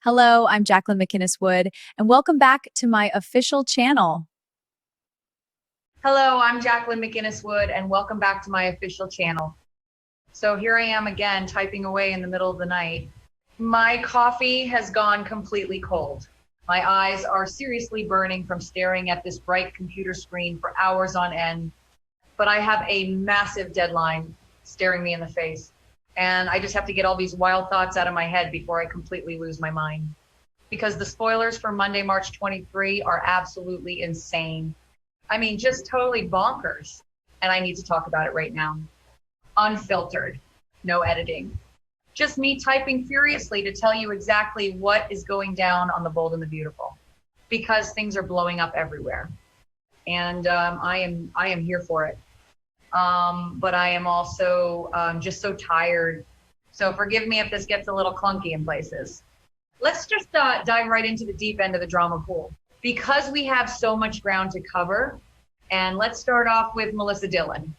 Hello, I'm Jacqueline McInnes Wood, and welcome back to my official channel. Hello, I'm Jacqueline McInnes Wood, and welcome back to my official channel. So here I am again, typing away in the middle of the night. My coffee has gone completely cold. My eyes are seriously burning from staring at this bright computer screen for hours on end, but I have a massive deadline staring me in the face. And I just have to get all these wild thoughts out of my head before I completely lose my mind. Because the spoilers for Monday, March 23 are absolutely insane. I mean, just totally bonkers. And I need to talk about it right now. Unfiltered, no editing. Just me typing furiously to tell you exactly what is going down on The Bold and the Beautiful. Because things are blowing up everywhere. And I am here for it. But I am also just so tired. So forgive me if this gets a little clunky in places. Let's just dive right into the deep end of the drama pool. Because we have so much ground to cover, and let's start off with Melissa Dillon.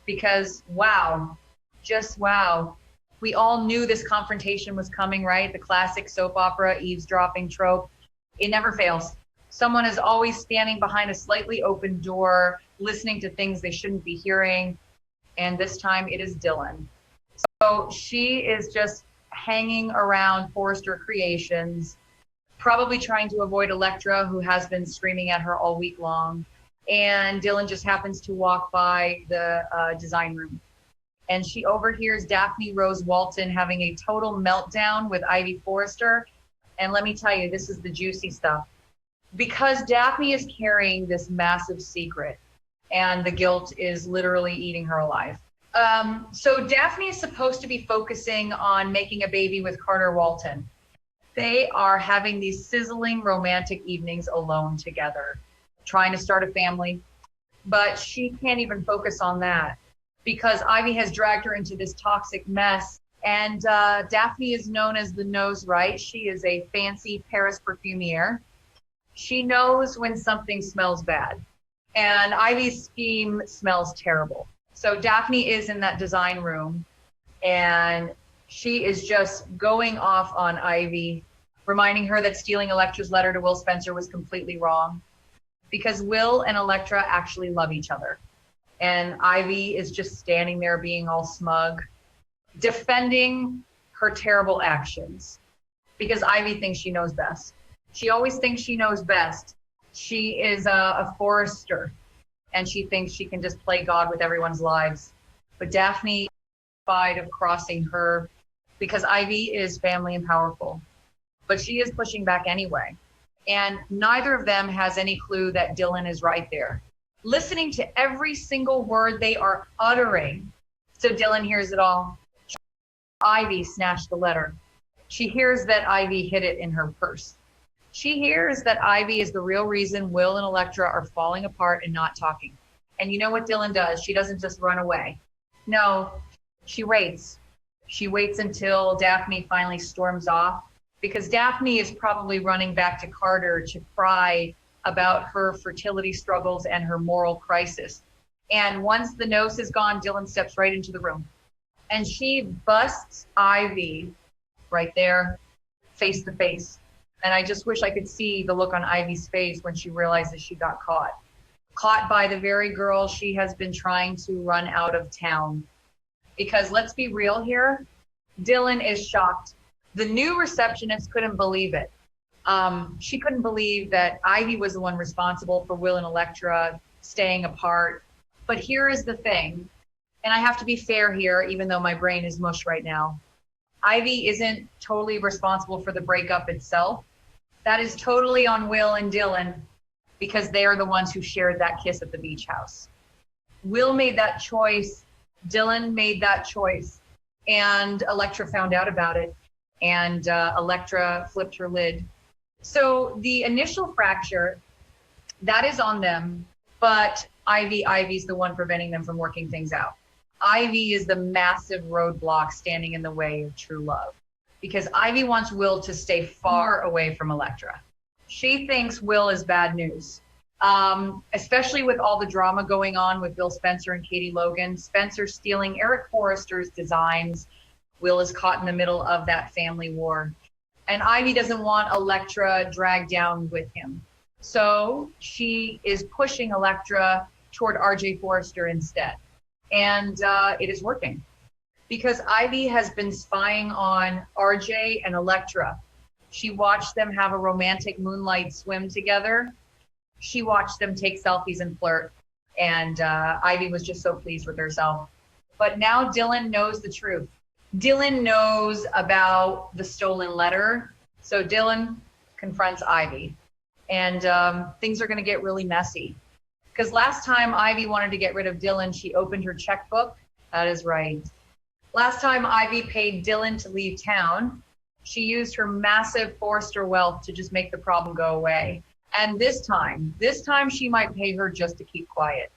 Because wow, just wow. We all knew this confrontation was coming, right? The classic soap opera eavesdropping trope. It never fails. Someone is always standing behind a slightly open door, listening to things they shouldn't be hearing. And this time it is Dillon. So she is just hanging around Forrester Creations, probably trying to avoid Elektra, who has been screaming at her all week long. And Dillon just happens to walk by the design room. And she overhears Daphne Rose Walton having a total meltdown with Ivy Forrester. And let me tell you, this is the juicy stuff. Because Daphne is carrying this massive secret, and the guilt is literally eating her alive. So Daphne is supposed to be focusing on making a baby with Carter Walton. They are having these sizzling romantic evenings alone together, trying to start a family. But she can't even focus on that because Ivy has dragged her into this toxic mess. And Daphne is known as the nose right. She is a fancy Paris perfumier. She knows when something smells bad. And Ivy's scheme smells terrible. So Daphne is in that design room and she is just going off on Ivy, reminding her that stealing Elektra's letter to Will Spencer was completely wrong because Will and Elektra actually love each other. And Ivy is just standing there being all smug, defending her terrible actions because Ivy thinks she knows best. She always thinks she knows best. She is a Forrester, and she thinks she can just play God with everyone's lives. But Daphne is terrified of crossing her because Ivy is family and powerful. But she is pushing back anyway. And neither of them has any clue that Dillon is right there, listening to every single word they are uttering. So Dillon hears it all. Ivy snatched the letter. She hears that Ivy hid it in her purse. She hears that Ivy is the real reason Will and Elektra are falling apart and not talking. And you know what Dillon does? She doesn't just run away. No, she waits. She waits until Daphne finally storms off because Daphne is probably running back to Carter to cry about her fertility struggles and her moral crisis. And once the nose is gone, Dillon steps right into the room. And she busts Ivy right there, face to face. And I just wish I could see the look on Ivy's face when she realizes she got caught. Caught by the very girl she has been trying to run out of town. Because let's be real here, Dillon is shocked. The new receptionist couldn't believe it. She couldn't believe that Ivy was the one responsible for Will and Elektra staying apart. But here is the thing, and I have to be fair here, even though my brain is mush right now. Ivy isn't totally responsible for the breakup itself. That is totally on Will and Dillon because they are the ones who shared that kiss at the beach house. Will made that choice. Dillon made that choice. And Elektra found out about it. And Elektra flipped her lid. So the initial fracture, that is on them. But Ivy's the one preventing them from working things out. Ivy is the massive roadblock standing in the way of true love. Because Ivy wants Will to stay far away from Elektra. She thinks Will is bad news, especially with all the drama going on with Bill Spencer and Katie Logan. Spencer stealing Eric Forrester's designs. Will is caught in the middle of that family war. And Ivy doesn't want Electra dragged down with him. So she is pushing Electra toward RJ Forrester instead. And it is working because Ivy has been spying on RJ and Electra. She watched them have a romantic moonlight swim together. She watched them take selfies and flirt. And Ivy was just so pleased with herself. But now Dylan knows the truth. Dylan knows about the stolen letter. So Dylan confronts Ivy. And things are going to get really messy. Because last time Ivy wanted to get rid of Dylan, she opened her checkbook. That is right. Last time Ivy paid Dylan to leave town, she used her massive Forrester wealth to just make the problem go away. And this time she might pay her just to keep quiet.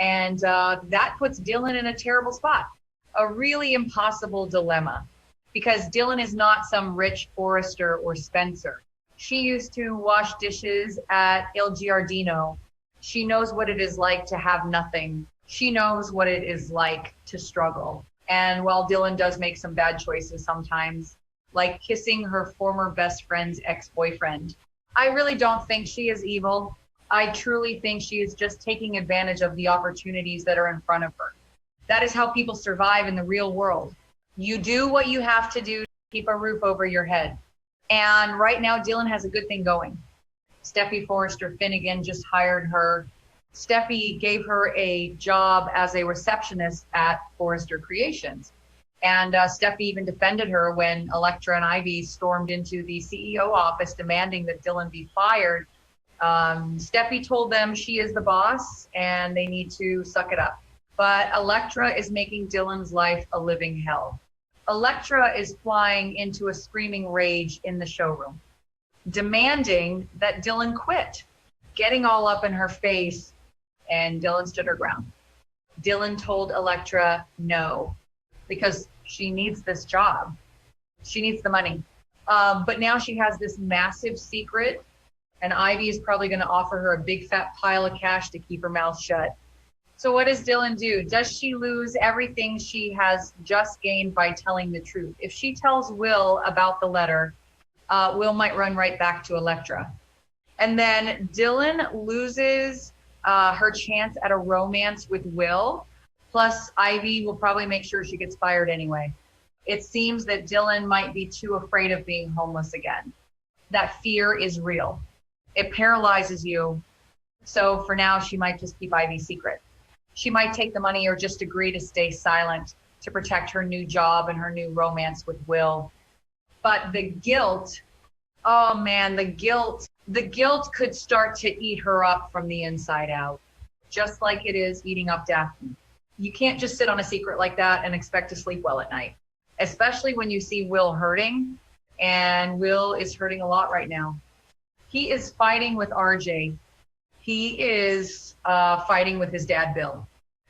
And that puts Dylan in a terrible spot, a really impossible dilemma, because Dylan is not some rich Forrester or Spencer. She used to wash dishes at Il Giardino. She knows what it is like to have nothing. She knows what it is like to struggle. And while Dylan does make some bad choices sometimes, like kissing her former best friend's ex-boyfriend, I really don't think she is evil. I truly think she is just taking advantage of the opportunities that are in front of her. That is how people survive in the real world. You do what you have to do to keep a roof over your head. And right now, Dylan has a good thing going. Steffi Forrester Finnegan just hired her. Steffi gave her a job as a receptionist at Forrester Creations. And Steffi even defended her when Electra and Ivy stormed into the CEO office demanding that Dylan be fired. Steffi told them she is the boss and they need to suck it up. But Electra is making Dylan's life a living hell. Electra is flying into a screaming rage in the showroom, demanding that Dylan quit, getting all up in her face, and Dylan stood her ground. Dylan told Electra no, because she needs this job. She needs the money. But now she has this massive secret, and Ivy is probably going to offer her a big fat pile of cash to keep her mouth shut. So what does Dylan do? Does she lose everything she has just gained by telling the truth? If she tells Will about the letter, Will might run right back to Electra. And then Dylan loses her chance at a romance with Will. Plus, Ivy will probably make sure she gets fired anyway. It seems that Dylan might be too afraid of being homeless again. That fear is real. It paralyzes you. So for now, she might just keep Ivy's secret. She might take the money or just agree to stay silent to protect her new job and her new romance with Will. But the guilt, oh man, the guilt could start to eat her up from the inside out, just like it is eating up Daphne. You can't just sit on a secret like that and expect to sleep well at night, especially when you see Will hurting, and Will is hurting a lot right now. He is fighting with RJ. He is fighting with his dad, Bill.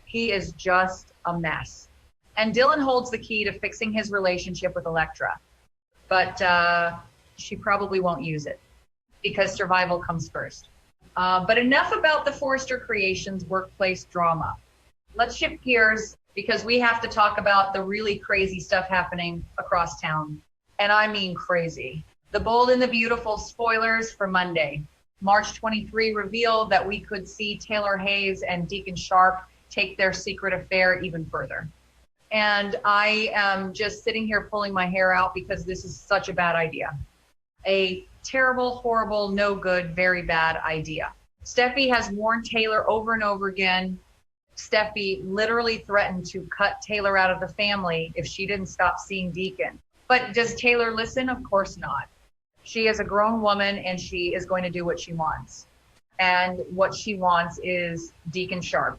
He is just a mess. And Dylan holds the key to fixing his relationship with Electra, but she probably won't use it because survival comes first. But enough about the Forrester Creations workplace drama. Let's shift gears because we have to talk about the really crazy stuff happening across town. And I mean crazy. The Bold and the Beautiful spoilers for Monday. March 23 revealed that we could see Taylor Hayes and Deacon Sharp take their secret affair even further. And I am just sitting here pulling my hair out because this is such a bad idea. A terrible, horrible, no good, very bad idea. Steffi has warned Taylor over and over again. Steffi literally threatened to cut Taylor out of the family if she didn't stop seeing Deacon. But does Taylor listen? Of course not. She is a grown woman and she is going to do what she wants. And what she wants is Deacon Sharp.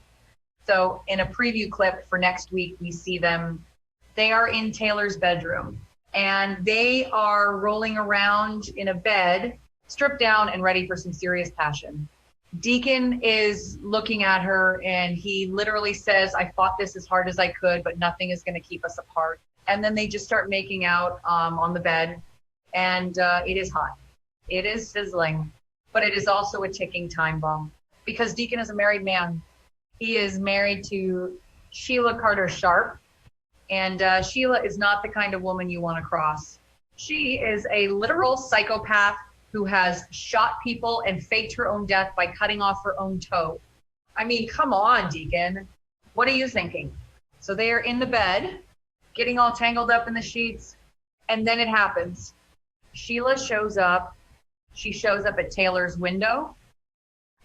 So in a preview clip for next week, we see them. They are in Taylor's bedroom and they are rolling around in a bed, stripped down and ready for some serious passion. Deacon is looking at her and he literally says, I fought this as hard as I could, but nothing is going to keep us apart. And then they just start making out on the bed. And it is hot. It is sizzling, but it is also a ticking time bomb because Deacon is a married man. He is married to Sheila Carter Sharp, and Sheila is not the kind of woman you want to cross. She is a literal psychopath who has shot people and faked her own death by cutting off her own toe. I mean, come on, Deacon. What are you thinking? So they are in the bed, getting all tangled up in the sheets, and then it happens. Sheila shows up. She shows up at Taylor's window,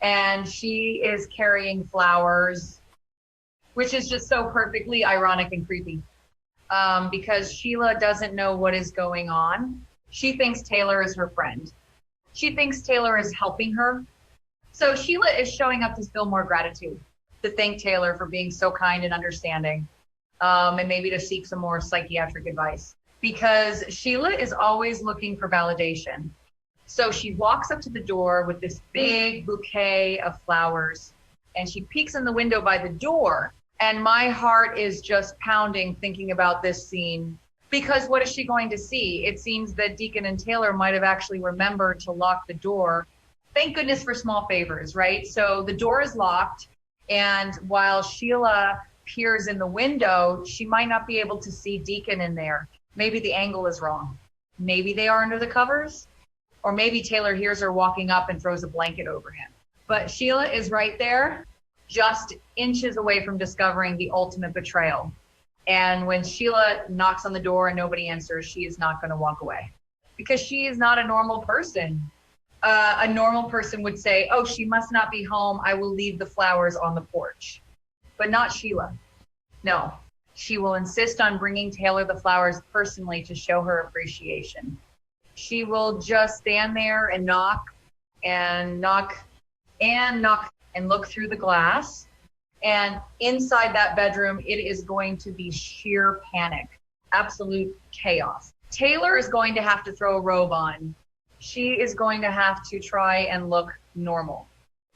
and she is carrying flowers, which is just so perfectly ironic and creepy. Because Sheila doesn't know what is going on. She thinks Taylor is her friend. She thinks Taylor is helping her. So Sheila is showing up to feel more gratitude, to thank Taylor for being so kind and understanding, and maybe to seek some more psychiatric advice. Because Sheila is always looking for validation. So she walks up to the door with this big bouquet of flowers, and she peeks in the window by the door. And my heart is just pounding thinking about this scene, because what is she going to see? It seems that Deacon and Taylor might have actually remembered to lock the door. Thank goodness for small favors, right? So the door is locked, and while Sheila peers in the window, she might not be able to see Deacon in there. Maybe the angle is wrong. Maybe they are under the covers, or maybe Taylor hears her walking up and throws a blanket over him. But Sheila is right there, just inches away from discovering the ultimate betrayal. And when Sheila knocks on the door and nobody answers, she is not going to walk away, because she is not a normal person. A normal person would say, oh, she must not be home. I will leave the flowers on the porch. But not Sheila. No, she will insist on bringing Taylor the flowers personally to show her appreciation. She will just stand there and knock and knock and knock and look through the glass. And inside that bedroom, it is going to be sheer panic, absolute chaos. Taylor is going to have to throw a robe on. She is going to have to try and look normal.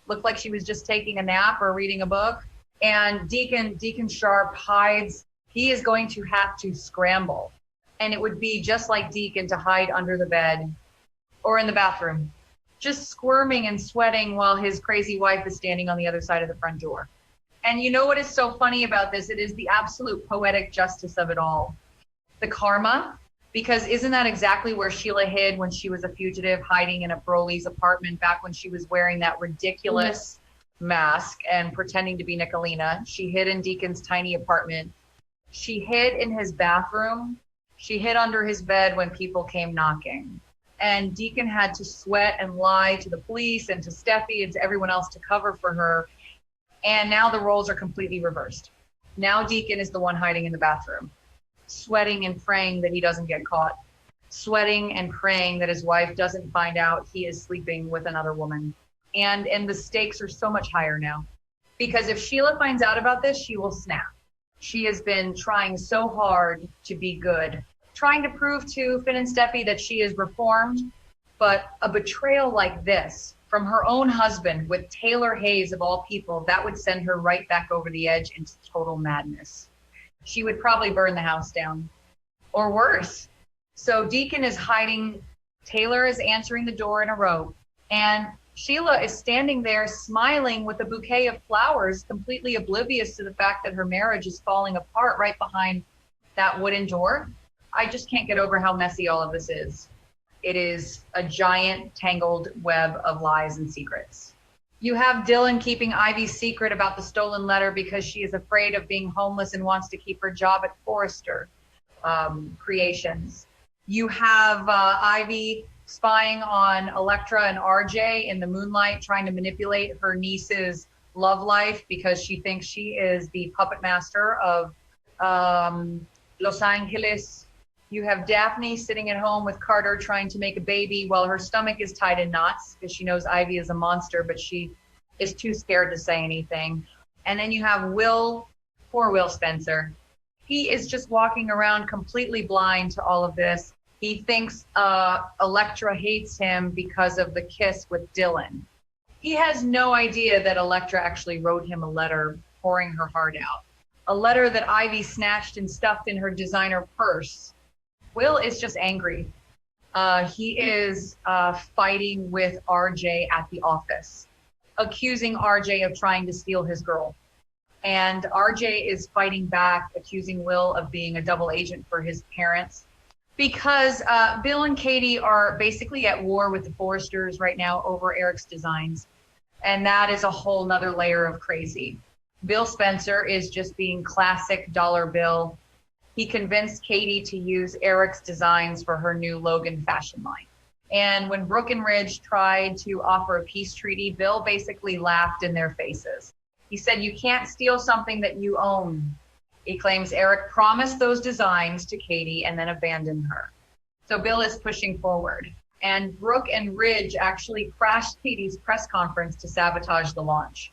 Look like she was just taking a nap or reading a book. And Deacon Sharp hides. He is going to have to scramble. And it would be just like Deacon to hide under the bed or in the bathroom, just squirming and sweating while his crazy wife is standing on the other side of the front door. And you know what is so funny about this? It is the absolute poetic justice of it all. The karma, because isn't that exactly where Sheila hid when she was a fugitive, hiding in a Broly's apartment back when she was wearing that ridiculous mask and pretending to be Nicolina? She hid in Deacon's tiny apartment. She hid in his bathroom. She hid under his bed when people came knocking. And Deacon had to sweat and lie to the police and to Steffi and to everyone else to cover for her. And now the roles are completely reversed. Now Deacon is the one hiding in the bathroom, sweating and praying that he doesn't get caught, sweating and praying that his wife doesn't find out he is sleeping with another woman. And the stakes are so much higher now, because if Sheila finds out about this, she will snap. She has been trying so hard to be good, trying to prove to Finn and Steffi that she is reformed, but a betrayal like this from her own husband with Taylor Hayes of all people, that would send her right back over the edge into total madness. She would probably burn the house down, or worse. So Deacon is hiding. Taylor is answering the door in a robe, and Sheila is standing there smiling with a bouquet of flowers, completely oblivious to the fact that her marriage is falling apart right behind that wooden door. I just can't get over how messy all of this is. It is a giant tangled web of lies and secrets. You have Dylan keeping Ivy's secret about the stolen letter because she is afraid of being homeless and wants to keep her job at Forrester Creations. You have Ivy spying on Electra and RJ in the moonlight, trying to manipulate her niece's love life because she thinks she is the puppet master of Los Angeles. You have Daphne sitting at home with Carter trying to make a baby while her stomach is tied in knots because she knows Ivy is a monster, but she is too scared to say anything. And then you have Will, poor Will Spencer. He is just walking around completely blind to all of this. He thinks Electra hates him because of the kiss with Dylan. He has no idea that Electra actually wrote him a letter pouring her heart out. A letter that Ivy snatched and stuffed in her designer purse. Will is just angry. He is fighting with RJ at the office, accusing RJ of trying to steal his girl. And RJ is fighting back, accusing Will of being a double agent for his parents. Because Bill and Katie are basically at war with the Foresters right now over Eric's designs. And that is a whole nother layer of crazy. Bill Spencer is just being classic dollar bill. He convinced Katie to use Eric's designs for her new Logan fashion line. And when Brooke and Ridge tried to offer a peace treaty, Bill basically laughed in their faces. He said, "You can't steal something that you own." He claims Eric promised those designs to Katie and then abandoned her. So Bill is pushing forward. And Brooke and Ridge actually crashed Katie's press conference to sabotage the launch.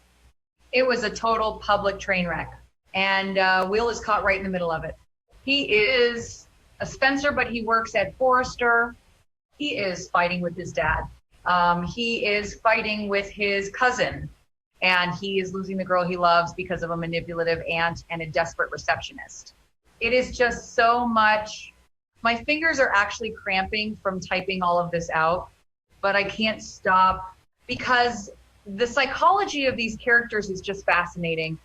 It was a total public train wreck. And Will is caught right in the middle of it. He is a Spencer, but he works at Forrester. He is fighting with his dad. He is fighting with his cousin. And he is losing the girl he loves because of a manipulative aunt and a desperate receptionist. It is just so much. My fingers are actually cramping from typing all of this out, but I can't stop because the psychology of these characters is just fascinating.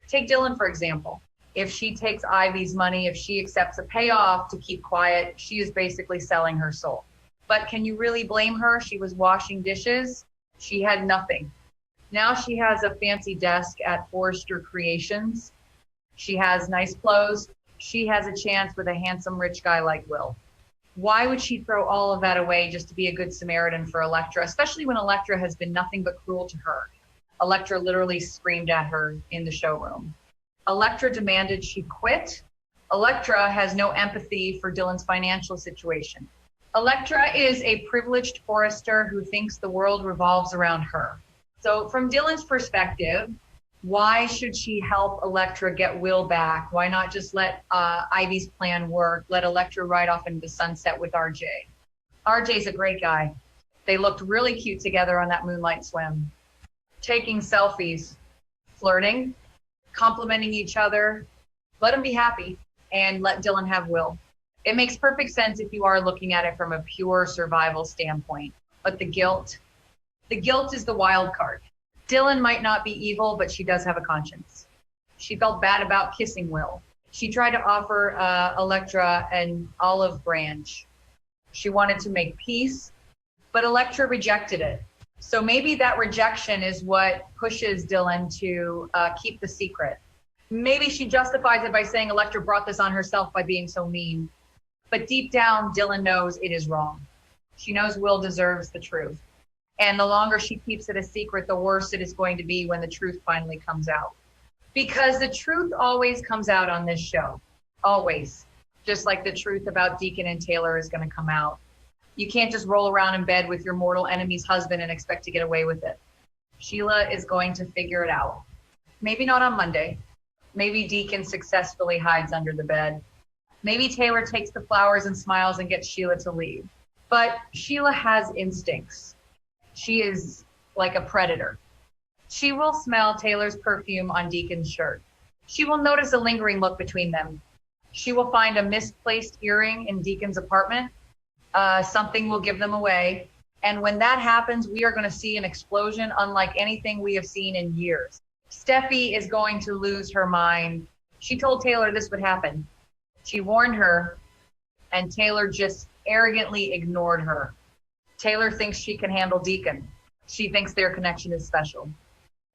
Take Dylan, for example. If she takes Ivy's money, if she accepts a payoff to keep quiet, she is basically selling her soul. But can you really blame her? She was washing dishes. She had nothing. Now she has a fancy desk at Forrester Creations. She has nice clothes. She has a chance with a handsome rich guy like Will. Why would she throw all of that away just to be a good Samaritan for Elektra, especially when Elektra has been nothing but cruel to her? Elektra literally screamed at her in the showroom. Elektra demanded she quit. Elektra has no empathy for Dylan's financial situation. Elektra is a privileged Forrester who thinks the world revolves around her. So from Dylan's perspective, why should she help Elektra get Will back? Why not just let Ivy's plan work? Let Elektra ride off into the sunset with RJ. RJ's a great guy. They looked really cute together on that moonlight swim. Taking selfies, flirting, complimenting each other. Let them be happy and let Dylan have Will. It makes perfect sense if you are looking at it from a pure survival standpoint. But the guilt is the wild card. Dylan might not be evil, but she does have a conscience. She felt bad about kissing Will. She tried to offer Elektra an olive branch. She wanted to make peace, but Elektra rejected it. So maybe that rejection is what pushes Dylan to keep the secret. Maybe she justifies it by saying Elektra brought this on herself by being so mean. But deep down, Dylan knows it is wrong. She knows Will deserves the truth. And the longer she keeps it a secret, the worse it is going to be when the truth finally comes out. Because the truth always comes out on this show. Always. Just like the truth about Deacon and Taylor is going to come out. You can't just roll around in bed with your mortal enemy's husband and expect to get away with it. Sheila is going to figure it out. Maybe not on Monday. Maybe Deacon successfully hides under the bed. Maybe Taylor takes the flowers and smiles and gets Sheila to leave. But Sheila has instincts. She is like a predator. She will smell Taylor's perfume on Deacon's shirt. She will notice a lingering look between them. She will find a misplaced earring in Deacon's apartment. Something will give them away. And when that happens, we are going to see an explosion unlike anything we have seen in years. Steffi is going to lose her mind. She told Taylor this would happen. She warned her, and Taylor just arrogantly ignored her. Taylor thinks she can handle Deacon. She thinks their connection is special.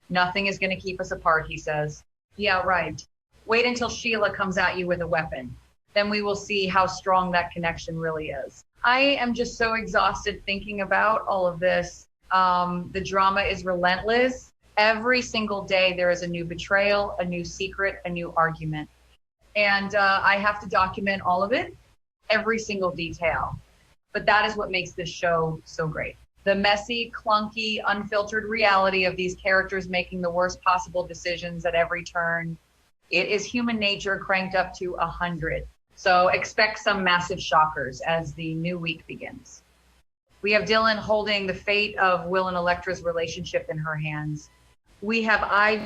Nothing is going to keep us apart, he says. Yeah, right. Wait until Sheila comes at you with a weapon. Then we will see how strong that connection really is. I am just so exhausted thinking about all of this. The drama is relentless. Every single day there is a new betrayal, a new secret, a new argument. And I have to document all of it, every single detail. But that is what makes this show so great. The messy, clunky, unfiltered reality of these characters making the worst possible decisions at every turn. It is human nature cranked up to 100. So expect some massive shockers as the new week begins. We have Dylan holding the fate of Will and Elektra's relationship in her hands. We have Ivy